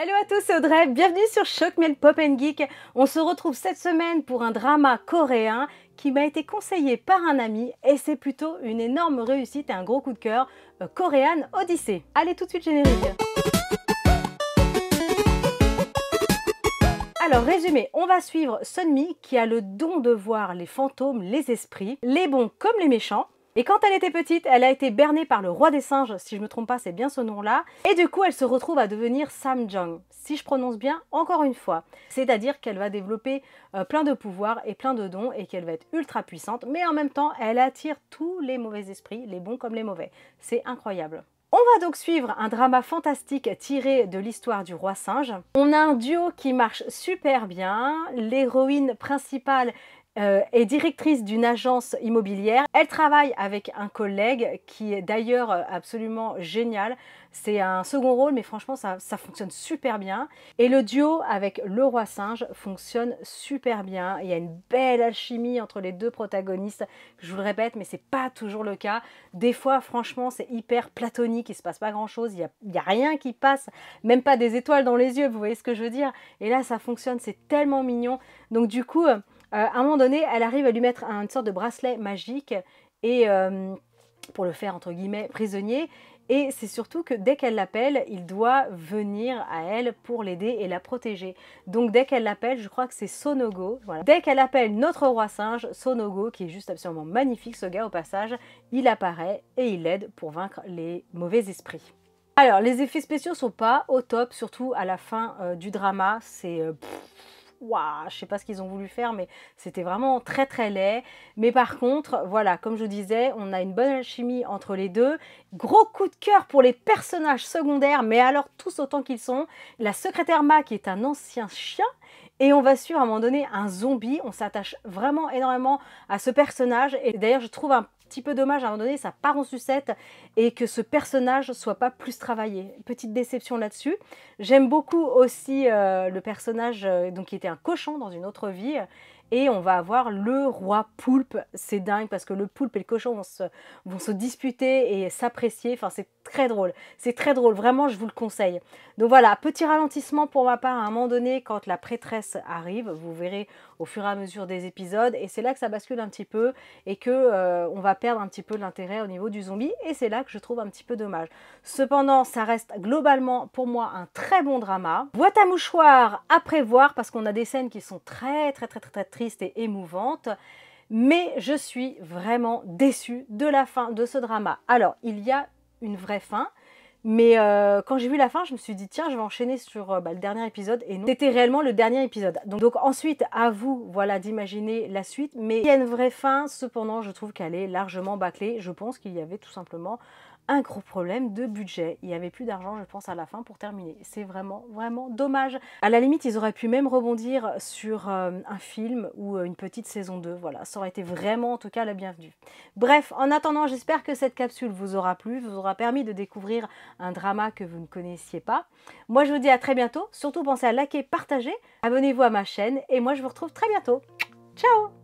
Hello à tous, c'est Audrey, bienvenue sur Choc Miel Pop & Geek. On se retrouve cette semaine pour un drama coréen qui m'a été conseillé par un ami et c'est plutôt une énorme réussite et un gros coup de cœur, Korean Odyssey. Allez, tout de suite générique. Alors résumé, on va suivre Sunmi qui a le don de voir les fantômes, les esprits, les bons comme les méchants. Et quand elle était petite, elle a été bernée par le roi des singes, si je ne me trompe pas, c'est bien ce nom-là. Et du coup, elle se retrouve à devenir Samjang, si je prononce bien, encore une fois. C'est-à-dire qu'elle va développer plein de pouvoirs et plein de dons et qu'elle va être ultra puissante. Mais en même temps, elle attire tous les mauvais esprits, les bons comme les mauvais. C'est incroyable. On va donc suivre un drama fantastique tiré de l'histoire du roi singe. On a un duo qui marche super bien. L'héroïne principale est directrice d'une agence immobilière. Elle travaille avec un collègue qui est d'ailleurs absolument génial. C'est un second rôle, mais franchement, ça fonctionne super bien. Et le duo avec le roi singe fonctionne super bien. Il y a une belle alchimie entre les deux protagonistes. Je vous le répète, mais c'est pas toujours le cas. Des fois, franchement, c'est hyper platonique. Il se passe pas grand-chose. Il y a rien qui passe. Même pas des étoiles dans les yeux. Vous voyez ce que je veux dire? Et là, ça fonctionne. C'est tellement mignon. Donc du coup... à un moment donné, elle arrive à lui mettre une sorte de bracelet magique et pour le faire entre guillemets prisonnier. Et c'est surtout que dès qu'elle l'appelle, il doit venir à elle pour l'aider et la protéger. Donc dès qu'elle l'appelle, je crois que c'est Sonogo. Voilà. Dès qu'elle appelle notre roi singe, Sonogo, qui est juste absolument magnifique, ce gars au passage, il apparaît et il l'aide pour vaincre les mauvais esprits. Alors les effets spéciaux sont pas au top, surtout à la fin du drama. C'est... waouh, je sais pas ce qu'ils ont voulu faire, mais c'était vraiment très très laid. Mais par contre, voilà, comme je vous disais, on a une bonne alchimie entre les deux. Gros coup de cœur pour les personnages secondaires, mais alors tous autant qu'ils sont. La secrétaire Ma qui est un ancien chien. Et on va suivre à un moment donné un zombie. On s'attache vraiment énormément à ce personnage. Et d'ailleurs, je trouve un petit peu dommage à un moment donné, ça part en sucette et que ce personnage soit pas plus travaillé. Petite déception là-dessus. J'aime beaucoup aussi le personnage donc, qui était un cochon dans une autre vie. Et on va avoir le roi poulpe. C'est dingue parce que le poulpe et le cochon vont se disputer et s'apprécier. Enfin, c'est très drôle. C'est très drôle. Vraiment, je vous le conseille. Donc voilà, petit ralentissement pour ma part à un moment donné quand la prêtresse arrive. Vous verrez au fur et à mesure des épisodes. Et c'est là que ça bascule un petit peu et que on va perdre un petit peu l'intérêt au niveau du zombie. Et c'est là que je trouve un petit peu dommage. Cependant, ça reste globalement pour moi un très bon drama. Boîte à mouchoirs à prévoir parce qu'on a des scènes qui sont très tristes et émouvantes. Mais je suis vraiment déçue de la fin de ce drama. Alors, il y a une vraie fin. Mais quand j'ai vu la fin, je me suis dit, tiens, je vais enchaîner sur le dernier épisode. Et non, c'était réellement le dernier épisode. Donc ensuite, à vous, voilà, d'imaginer la suite. Mais il y a une vraie fin, cependant, je trouve qu'elle est largement bâclée. Je pense qu'il y avait tout simplement un gros problème de budget. Il n'y avait plus d'argent, je pense, à la fin pour terminer. C'est vraiment, vraiment dommage. À la limite, ils auraient pu même rebondir sur un film ou une petite saison 2. Voilà, ça aurait été vraiment, en tout cas, la bienvenue. Bref, en attendant, j'espère que cette capsule vous aura plu, vous aura permis de découvrir un drama que vous ne connaissiez pas. Moi, je vous dis à très bientôt. Surtout, pensez à liker, partager, abonnez-vous à ma chaîne et moi, je vous retrouve très bientôt. Ciao!